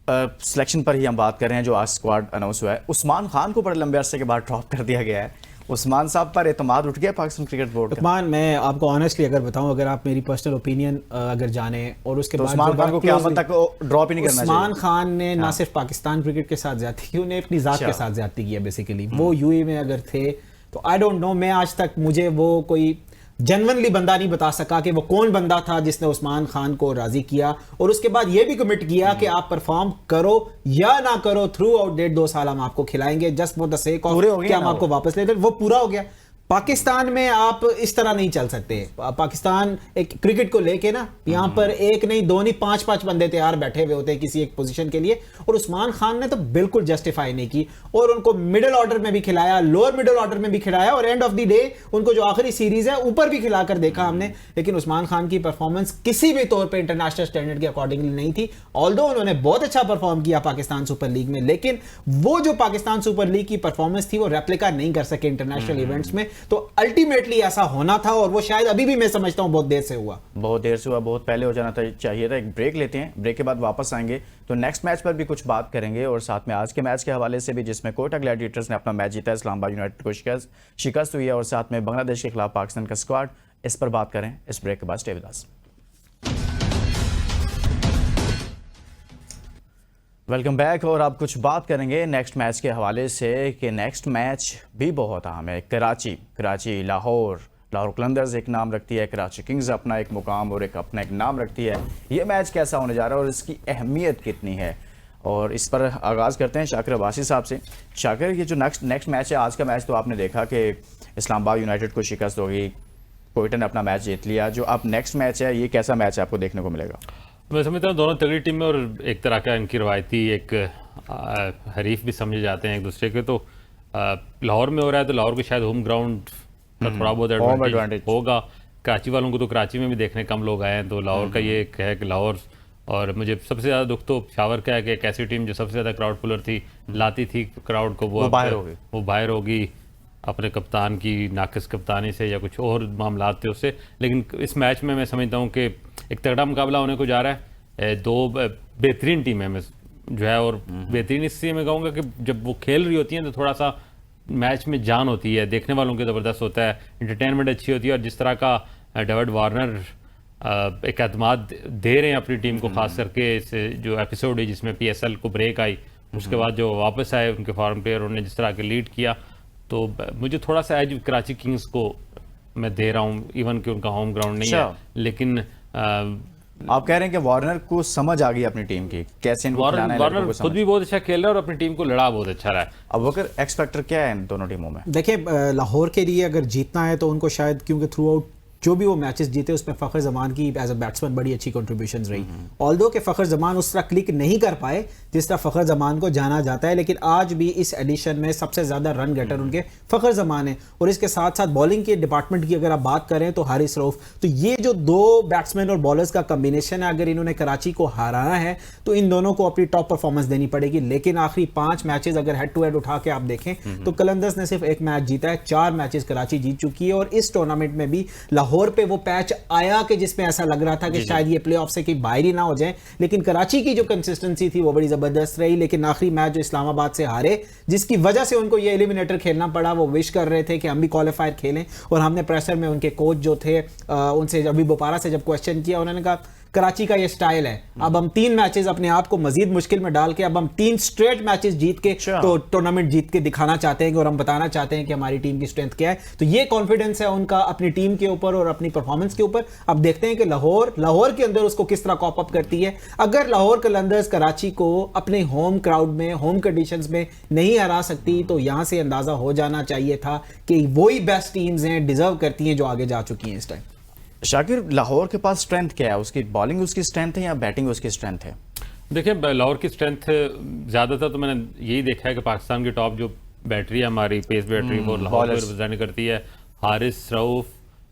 सिलेक्शन पर ही हम बात कर रहे हैं। जो आज स्क्वाड अनाउंस हुआ है, उस्मान खान को बड़े लंबे अरसे के बाद ड्रॉप कर दिया गया है। उस्मान साहब पर एतमाद उठ गया पाकिस्तान क्रिकेट बोर्ड का। उस्मान, मैं आपको ऑनेस्टली अगर बताऊं, अगर आप मेरी पर्सनल ओपिनियन अगर जाने, और उसके बाद उस्मान खान को क़यामत तक ड्रॉप ही नहीं करना चाहिए। उस्मान खान ने ना सिर्फ पाकिस्तान क्रिकेट के साथ ज्यादती की, उन्हें अपनी जात के साथ ज्यादती की है बेसिकली। वो यूएई में अगर थे तो आई डोंट नो, मैं आज तक मुझे वो कोई जेन्युइनली बंदा नहीं बता सका कि वो कौन बंदा था जिसने उस्मान खान को राजी किया और उसके बाद ये भी कमिट किया कि आप परफॉर्म करो या ना करो, थ्रू आउट 1.5-2 साल हम आपको खिलाएंगे just for the sake of कि हम आपको वापस ले लें। वो पूरा हो गया। पाकिस्तान में आप इस तरह नहीं चल सकते। पाकिस्तान एक क्रिकेट को लेके ना, यहां पर एक नहीं, 2 नहीं, 5-5 बंदे तैयार बैठे हुए होते हैं किसी एक पोजीशन के लिए, और उस्मान खान ने तो बिल्कुल जस्टिफाई नहीं की और उनको मिडिल ऑर्डर में भी खिलाया, लोअर मिडिल ऑर्डर में भी खिलाया, और एंड ऑफ द डे उनको जो आखिरी सीरीज है ऊपर भी खिलाकर देखा हमने। लेकिन उस्मान खान की परफॉर्मेंस किसी भी तौर पर इंटरनेशनल स्टैंडर्ड के अकॉर्डिंगली नहीं थी। ऑल्दो उन्होंने बहुत अच्छा परफॉर्म किया पाकिस्तान सुपर लीग में, लेकिन वो जो पाकिस्तान सुपर लीग की परफॉर्मेंस थी वो रेप्लिका नहीं कर सके इंटरनेशनल इवेंट्स में। तो अल्टीमेटली ऐसा होना था और वो शायद अभी भी मैं समझता हूं बहुत देर से हुआ, बहुत पहले हो जाना चाहिए था। एक ब्रेक लेते हैं, ब्रेक के बाद वापस आएंगे तो नेक्स्ट मैच पर भी कुछ बात करेंगे और साथ में आज के मैच के हवाले से भी, जिसमें कोयटा ग्लैडिएटर्स ने अपना मैच जीता, इस्लामाबाद यूनाइटेड को शिकस्त हुई है, और साथ में बांग्लादेश के खिलाफ पाकिस्तान का स्क्वाड, इस पर बात करें इस ब्रेक के बाद। Stay with us. Welcome back. और आप कुछ बात करेंगे नेक्स्ट मैच के हवाले से कि नेक्स्ट मैच भी बहुत अहम है। कराची लाहौर कलंदर्स एक नाम रखती है, कराची किंग्स अपना एक मुकाम और अपना एक नाम रखती है। ये मैच कैसा होने जा रहा है और इसकी अहमियत कितनी है, और इस पर आगाज़ करते हैं शाकिर अब्बासी साहब से। शाकिर, ये जो नेक्स्ट मैच है, आज का मैच तो आपने देखा कि इस्लामाबाद यूनाइटेड को शिकस्त होगी, कोयटा ने अपना मैच जीत लिया। जो अब नेक्स्ट मैच है, ये कैसा मैच है आपको देखने को मिलेगा? मैं समझता हूँ दोनों तगड़ी टीमें और एक तरह का इनकी रवायती एक हरीफ भी समझे जाते हैं एक दूसरे के। तो लाहौर में हो रहा है तो लाहौर के शायद होम ग्राउंड का थोड़ा बहुत एडवांटेज होगा। कराची वालों को तो कराची में भी देखने कम लोग आए हैं, तो लाहौर का ये एक है कि लाहौर, और मुझे सबसे ज़्यादा दुख तो पेशावर का है कि एक ऐसी टीम जो सबसे ज़्यादा क्राउड पुलर थी, लाती थी क्राउड को, वो बाहर होगी। अपने कप्तान की नाकिस कप्तानी से या कुछ और मामलात थे उससे, लेकिन इस मैच में मैं समझता हूँ कि एक तगड़ा मुकाबला होने को जा रहा है। दो बेहतरीन टीमें में जो है, और बेहतरीन इसलिए मैं कहूँगा कि जब वो खेल रही होती हैं तो थोड़ा सा मैच में जान होती है, देखने वालों के ज़बरदस्त होता है, इंटरटेनमेंट अच्छी होती है। और जिस तरह का डेविड वार्नर एक एतमाद दे रहे हैं अपनी टीम को, खास करके इस जो एपिसोड है जिसमें PSL को ब्रेक आई, उसके बाद जो वापस आए उनके फॉरेन प्लेयर, उन्होंने जिस तरह के लीड किया, तो मुझे थोड़ा सा एज कराची किंग्स को मैं दे रहा हूँ, इवन कि उनका होम ग्राउंड नहीं है, लेकिन आप कह रहे हैं कि वार्नर को समझ आ गई अपनी टीम की, कैसे इनको खिलाना है। वार्नर खुद भी बहुत अच्छा खेल रहा है और अपनी टीम को लड़ा बहुत अच्छा रहा है। अब अगर एक्स फैक्टर क्या है इन दोनों टीमों में? देखिए, लाहौर के लिए अगर जीतना है तो उनको शायद, क्योंकि थ्रू आउट जो भी वो मैचेस जीते उसमें फ़खर जमान की एज अ बैट्समैन बड़ी अच्छी कंट्रीब्यूशंस रही। ऑल्दो कि फ़खर जमान उस तरह क्लिक नहीं कर पाए जिस तरह फ़खर जमान को जाना जाता है, लेकिन आज भी इस एडिशन में सबसे ज़्यादा रन गेटर उनके फ़खर जमान है। और इसके साथ साथ बॉलिंग के डिपार्टमेंट की अगर आप बात करें तो हारिस रऊफ, तो ये जो दो बैट्समैन और बॉलर्स का कम्बिनेशन है, अगर इन्होंने कराची को हराना है तो इन दोनों को अपनी टॉप परफॉर्मेंस देनी पड़ेगी। लेकिन आखिरी 5 मैचेस अगर हेड टू हेड उठा के आप देखें तो कलंदर्स ने सिर्फ 1 मैच जीता है, 4 मैचेस कराची जीत चुकी है। और इस टूर्नामेंट में भी लाहौर पे वो पैच आया कि जिसमें ऐसा लग रहा था कि शायद ये प्लेऑफ से कि बाहर ही ना हो जाए, लेकिन कराची की जो कंसिस्टेंसी थी वो बड़ी जबरदस्त रही। लेकिन आखिरी मैच जो इस्लामाबाद से हारे, जिसकी वजह से उनको ये एलिमिनेटर खेलना पड़ा, वो विश कर रहे थे कि हम भी क्वालिफायर खेलें। और हमने प्रेशर में उनके कोच जो थे उनसे अभी बोपारा से जब क्वेश्चन किया, उन्होंने कहा कराची का ये स्टाइल है, अब हम 3 मैचेस अपने आप को मजीद मुश्किल में डाल के, अब हम 3 स्ट्रेट मैचेस जीत के तो टूर्नामेंट जीत के दिखाना चाहते हैं और हम बताना चाहते हैं कि हमारी टीम की स्ट्रेंथ क्या है। तो ये कॉन्फिडेंस है उनका अपनी टीम के ऊपर और अपनी परफॉर्मेंस के ऊपर। अब देखते हैं कि लाहौर के अंदर उसको किस तरह कॉप अप करती है। अगर लाहौर कलंदर्स कराची को अपने होम क्राउड में, होम कंडीशंस में नहीं हरा सकती, तो यहां से अंदाजा हो जाना चाहिए था कि वही बेस्ट टीम्स हैं, डिजर्व करती हैं, जो आगे जा चुकी हैं इस टाइम। शाकिर, लाहौर के पास स्ट्रेंथ क्या है? उसकी बॉलिंग उसकी स्ट्रेंथ है या बैटिंग उसकी स्ट्रेंथ है? देखिए, लाहौर की स्ट्रेंथ ज़्यादातर तो मैंने यही देखा है कि पाकिस्तान की टॉप जो बैटरी है हमारी, पेस बैटरी, वो लाहौर को रिप्रेजेंट करती है। हारिस रऊफ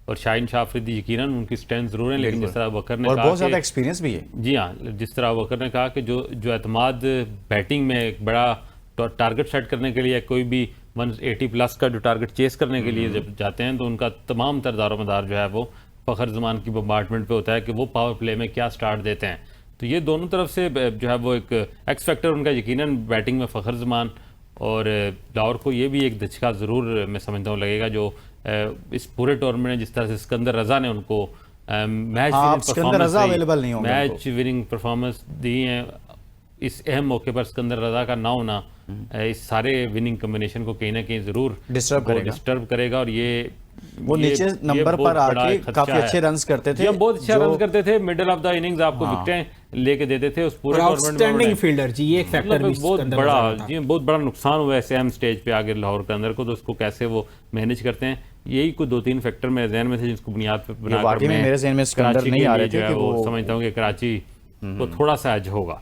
और शाहीन शाह अफरीदी यकीनन उनकी स्ट्रेंथ जरूर है, लेकिन जिस तरह बकर ने कहा, बहुत ज़्यादा एक्सपीरियंस भी है। जी हाँ, जिस तरह बकर ने कहा कि जो एतमाद बैटिंग में एक बड़ा टारगेट सेट करने के लिए, कोई भी 180+ का जो टारगेट चेस करने के लिए जब जाते हैं, तो उनका तमाम दारोमदार जो है वो फ़खर जमान की बम्बार्टमेंट पे होता है कि वो पावर प्ले में क्या स्टार्ट देते हैं। तो ये दोनों तरफ से जो है वो एक एक्स फैक्टर उनका यकीनन बैटिंग में फ़खर जमान। और लाहौर को ये भी एक धचका ज़रूर मैं समझता हूँ लगेगा, जो इस पूरे टूर्नामेंट में जिस तरह से सिकंदर रजा ने उनको मैच विनिंग परफॉर्मेंस दी है, इस अहम मौके पर सिकंदर रजा का ना होना इस सारे विनिंग कॉम्बिनेशन को कहीं ना कहीं जरूर डिस्टर्ब करेगा। और वो नीचे नंबर पर आके काफी अच्छे रन्स करते थे, बहुत अच्छा रन करते थे, मिडिल ऑफ द इनिंग्स आपको विकेटें लेके देते थे उस पूरे टूर्नामेंट में। फील्डर जी, ये एक फैक्टर भी बहुत बड़ा नुकसान हुआ है अहम स्टेज पे आगे लाहौर के अंदर को, तो उसको कैसे वो मैनेज करते हैं, यही कुछ 2-3 फैक्टर मेरे ज़हन में थे जिसको बुनियाद पे बनाकर मेरे ज़हन में सिकंदर नहीं आ रहे थे कि वो समझता हूँ कि कराची को थोड़ा सा एज होगा।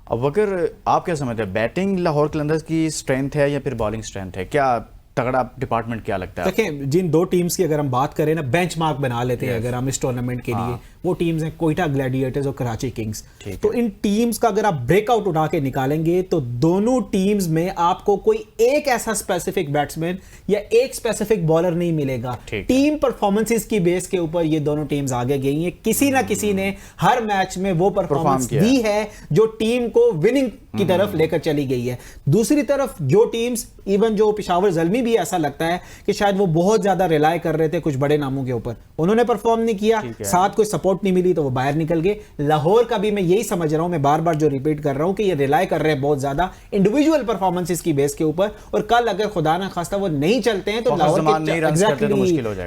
अब अगर आप क्या समझते हैं, बैटिंग लाहौर कलंदर्स की स्ट्रेंथ है या फिर बॉलिंग स्ट्रेंथ है? क्या तगड़ा डिपार्टमेंट क्या लगता है? देखिए, जिन 2 टीम्स की अगर हम बात करें ना, बेंचमार्क बना लेते हैं अगर हम इस टूर्नामेंट के लिए, वो टीम्स हैं कोयटा ग्लैडिएटर्स और कराची किंग्स। तो इन टीम्स का अगर आप ब्रेकआउट उठा के निकालेंगे तो दोनों टीम्स में आपको कोई एक ऐसा स्पेसिफिक बैट्समैन या एक स्पेसिफिक बॉलर नहीं मिलेगा। टीम परफॉर्मेंसेस की बेस के ऊपर ये दोनों टीम्स आगे गई हैं। किसी ना किसी ने हर मैच में वो परफॉर्मेंस दी है जो टीम को विनिंग की तरफ लेकर चली गई है। दूसरी तरफ जो टीम्स, इवन जो पेशावर ज़ल्मी भी ऐसा लगता है कि शायद वो बहुत ज्यादा रिलाय कर रहे थे कुछ बड़े नामों के ऊपर, उन्होंने परफॉर्म नहीं किया, साथ कोई सपोर्ट नहीं मिली तो वो बाहर निकल गए। लाहौर का भी मैं यही समझ रहा हूं, मैं बार बार जो रिपीट कर रहा हूं कि ये रिलाय कर रहे हैं बहुत ज्यादा इंडिविजुअल परफॉर्मेंसेस की बेस के ऊपर, और कल अगर खुदा ना खास्ता वो नहीं चलते हैं तो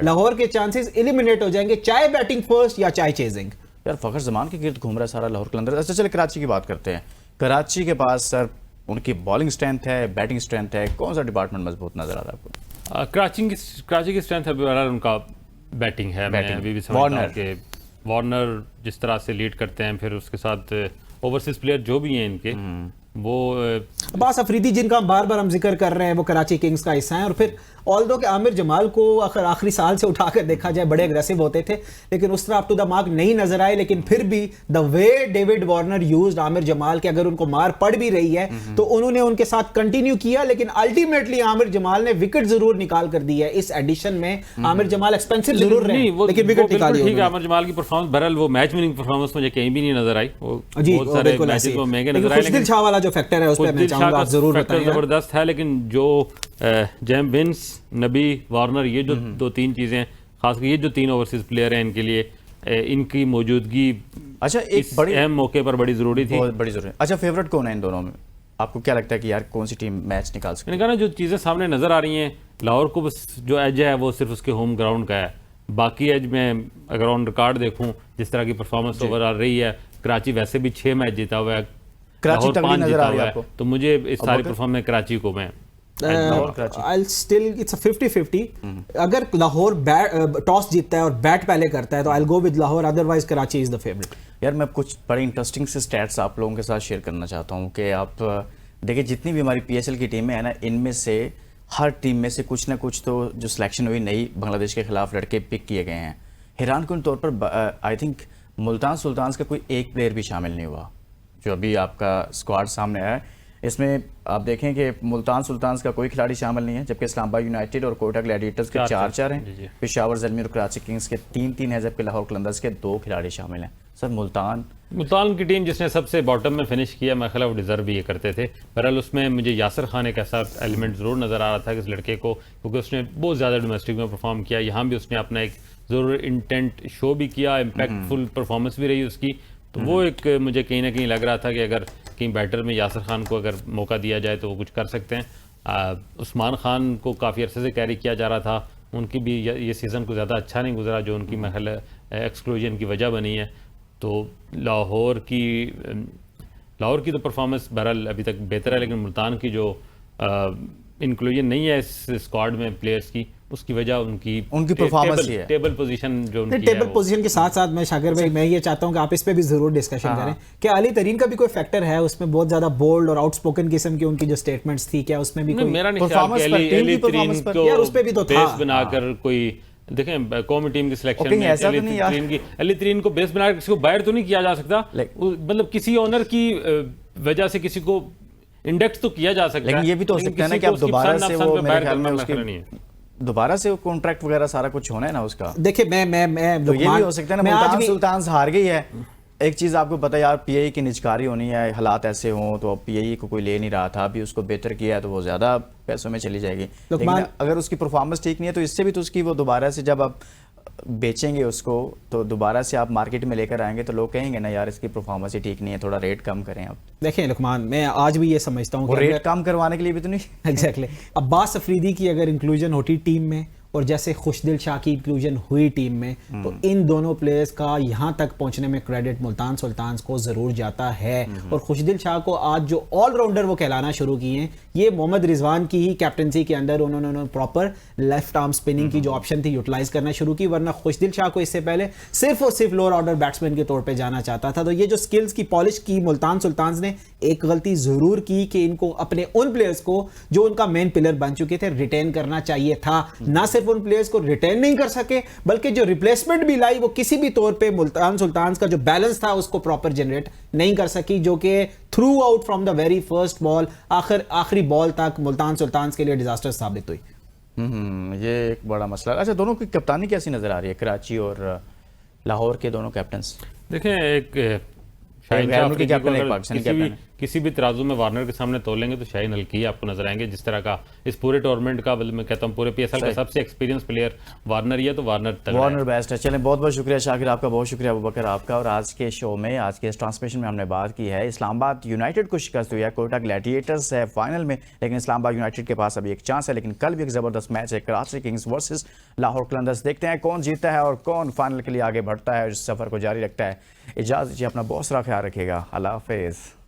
लाहौर के चांसेस एलिमिनेट हो जाएंगे, चाहे बैटिंग फर्स्ट या चाहे चेजिंग। यार फ़खर जमान के गिर्द घूम रहा है सारा लाहौर कलंदर्स। अच्छा, चले कराची की बात करते हैं। कराची के पास सर उनकी बॉलिंग स्ट्रेंथ है, बैटिंग स्ट्रेंथ है, कौन सा डिपार्टमेंट मजबूत नजर आ रहा है आपको? कराची की स्ट्रेंथ है उनका बैटिंग है। मैं अभी भी समझता हूं कि वार्नर जिस तरह से लीड करते हैं, फिर उसके साथ ओवरसीज प्लेयर जो भी हैं इनके, वो अब्बास अफरीदी जिनका हम बार बार जिक्र कर रहे हैं, वो कराची किंग्स का हिस्सा है। और फिर ऑल्दो कि आमिर जमाल को अगर आखिरी साल से उठाकर देखा जाए बड़े अग्रेसिव होते थे, लेकिन उस तरह अप टू द मार्क नहीं नजर आए। लेकिन फिर भी the way David Warner used Aamir Jamal के, अगर उनको मार पड़ भी रही है तो उन्होंने उनके साथ कंटिन्यू किया। लेकिन अल्टीमेटली आमिर जमाल ने विकेट जरूर निकाल कर दी है इस एडिशन में। आमिर जमाल एक्सपेंसिव जरूर रहे, लेकिन विकेट निकाल दी। ठीक है, आमिर जमाल की परफॉर्मेंस बहरहाल वो मैच विनिंग परफॉर्मेंस मुझे कहीं भी नहीं नजर आई। वो जी, बहुत सारे मैचेस में महंगे नजर आए, लेकिन शाह वाला जो फैक्टर है उस पे मैं चाहूंगा आप जरूर बताएं। जबरदस्त है, लेकिन जो जेम विंस, नबी, वार्नर, ये जो दो तीन चीजें, खासकर ये जो तीन ओवरसीज प्लेयर हैं, इनके लिए इनकी मौजूदगी अच्छा एक बड़ी अहम मौके पर बड़ी जरूरी थी। बहुत बड़ी जरूरी। अच्छा फेवरेट कौन है इन दोनों में? आपको क्या लगता है कि यार कौन सी टीम मैच निकाल सकती है? मैंने कहा ना, जो चीज़ें सामने नजर आ रही हैं, लाहौर को बस जो एज है वो सिर्फ उसके होम ग्राउंड का है। बाकी एज में अगर ऑन रिकॉर्ड देखूं, जिस तरह की परफॉर्मेंस ओवर आ रही है, कराची वैसे भी 6 मैच जीता हुआ है, कराची लाहौर तगड़ी 5 नजर जीता आ रही है हुआ है। आपको? तो मुझे इस सारी परफॉर्मेंस कराची को मैं I'll still it's a 50-50। अगर लाहौर टॉस जीतता है और बैट पहले करता है तो I'll go with Lahore, otherwise Karachi is the favourite. यार मैं कुछ बड़े इंटरेस्टिंग से स्टैट्स आप लोगों के साथ शेयर करना चाहता हूँ कि आप देखिए जितनी भी हमारी PSL की टीमें हैं ना, इनमें से हर टीम में से कुछ ना कुछ तो जो सिलेक्शन हुई नई बांग्लादेश के खिलाफ लड़के पिक किए गए हैं। हैरान कुन तौर पर आई थिंक मुल्तान सुल्तान्स का कोई एक प्लेयर भी शामिल नहीं हुआ जो अभी आपका स्क्वाड सामने आया है। इसमें आप देखें कि मुल्तान सुल्तान्स का कोई खिलाड़ी शामिल नहीं है, जबकि इस्लामाबाद यूनाइटेड और कोयटा ग्लैडिएटर्स के 4-4 हैं, पेशावर ज़ल्मी और कराची किंग्स के 3-3 हैं, जबकि लाहौर कलंदर्स के 2 खिलाड़ी शामिल हैं। सर मुल्तान की टीम जिसने सबसे बॉटम में फिनिश किया, मैं ख्याल वो डिजर्व भी ये करते थे। बहरहाल उसमें मुझे यासर खान एक ऐसा एलिमेंट ज़रूर नज़र आ रहा था कि इस लड़के को, क्योंकि उसने बहुत ज़्यादा डोमेस्टिक में परफॉर्म किया, यहाँ भी उसने अपना एक ज़रूर इंटेंट शो भी किया, इम्पैक्टफुल परफॉर्मेंस भी रही उसकी। तो वो एक मुझे कहीं ना कहीं लग रहा था कि अगर कहीं बैटर में यासर खान को अगर मौका दिया जाए तो वो कुछ कर सकते हैं। उस्मान खान को काफ़ी अरसे से कैरी किया जा रहा था, उनकी भी ये सीज़न को ज़्यादा अच्छा नहीं गुजरा, जो उनकी महल एक्सक्लूजन की वजह बनी है। तो लाहौर की तो परफॉर्मेंस बहरहाल अभी तक बेहतर है, लेकिन मुल्तान की जो इंक्लूजन नहीं है इस स्क्वाड में प्लेयर्स की, उसकी वजह उनकी परफॉर्मेंस ही है। टेबल पोजीशन जो उनकी टेबल पोजीशन के साथ साथ मैं शाकिर भाई मैं ये चाहता हूं कि आप इस पे भी जरूर डिस्कशन करें कि अली तरीन का भी कोई फैक्टर है उसमें, बहुत ज्यादा बोल्ड और आउटस्पोकन किस्म की उनकी जो स्टेटमेंट्स थी, क्या उसमें भी कोई मेरा नहीं ख्याल कि अली तरीन को यार उस पे भी तो था बेस बनाकर कोई, देखें कौमी टीम की सिलेक्शन में अली तरीन को बेस बनाकर किसी को बाहर तो नहीं किया जा सकता, मतलब किसी ऑनर की वजह से किसी को इंडेक्स तो किया जा सकता है, लेकिन ये भी तो हो सकता है ना कि आप दोबारा से वो मेरे ख्याल में उसकी दोबारा से कॉन्ट्रैक्ट वगैरह सारा कुछ होना है ना उसका। देखिए मैं तो ये भी हो सकता है ना, मुल्तान सुल्तान्स हार गई है। एक चीज़ आपको पता है यार, PAE की निजकारी होनी है, हालात ऐसे हों तो अब PAE को कोई ले नहीं रहा था, अभी उसको बेहतर किया है तो वो ज़्यादा पैसों में चली जाएगी। लेकिन अगर उसकी परफॉर्मेंस ठीक नहीं है तो इससे भी तो उसकी वो दोबारा से जब आप बेचेंगे उसको तो दोबारा से आप मार्केट में लेकर आएंगे तो लोग कहेंगे ना यार इसकी परफॉर्मेंस ही ठीक नहीं है, थोड़ा रेट कम करें आप। देखें लुकमान, मैं आज भी ये समझता हूँ कि रेट कम करवाने के लिए भी तो नहीं एग्जैक्टली अब्बास अफरीदी की अगर इंक्लूजन होती टीम में और जैसे खुशदिल शाह की इंक्लूजन हुई टीम में तो इन दोनों प्लेयर्स का यहाँ तक पहुँचने में क्रेडिट मुल्तान सुल्तान्स को ज़रूर जाता है। और खुशदिल शाह को आज जो ऑलराउंडर वो कहलाना शुरू किए हैं, ये मोहम्मद रिजवान की ही कैप्टनसी के अंदर उन्होंने प्रॉपर लेफ्ट आर्म स्पिनिंग की जो ऑप्शन थी यूटिलाइज करना शुरू की, वरना खुशदिल शाह को इससे पहले सिर्फ और सिर्फ लोअर ऑर्डर बैट्समैन के तौर पर जाना चाहता था। तो ये जो स्किल्स की पॉलिश की मुल्तान सुल्तान्स ने एक गलती ज़रूर की कि इनको अपने उन प्लेयर्स को जो उनका मेन पिलर बन चुके थे रिटेन करना चाहिए था। ना सिर्फ उन प्लेयर्स को रिटेन नहीं कर सके बल्कि जो रिप्लेसमेंट भी लाई वो किसी भी तौर पे मुल्तान सुल्तान्स का जो बैलेंस था उसको प्रॉपर जनरेट नहीं कर सकी, जो कि through out from the very first ball आखिरी बॉल तक मुल्तान सुल्तान्स के लिए डिजास्टर साबित हुई। ये एक बड़ा मसला। अच्छा, दोनों की कप्तानी कैसी नजर आ रही है, कराची और लाहौर के दोनों कैप्टन्स? देखें, एक किसी भी तराजू में वार्नर के सामने तोलेंगे तो शाहीन हल्की आपको नजर आएंगे। जिस तरह का इस पूरे टूर्नामेंट का, मैं कहता हूँ पूरे PSL का सबसे एक्सपीरियंस प्लेयर वार्नर ही है, तो वार्नर बेस्ट है। चलें, बहुत बहुत शुक्रिया शाकिर आपका, बहुत शुक्रिया अबू बकर आपका। और आज के शो में, आज के इस ट्रांसमिशन में हमने बात की है इस्लामाबाद यूनाइटेड को शिकस्त हुई है, कोयटा ग्लैडिएटर्स है फाइनल में, लेकिन इस्लामाबाद यूनाइटेड के पास अभी एक चांस है। लेकिन कल भी एक जबरदस्त मैच है, कराची किंग्स वर्सेस लाहौर कलंदर्स। देखते हैं कौन जीतता है और कौन फाइनल के लिए आगे बढ़ता है, इस सफर को जारी रखता है। इजाज़त दीजिए, अपना बहुत सारा ख्याल रखिएगा। अल्लाह हाफिज़।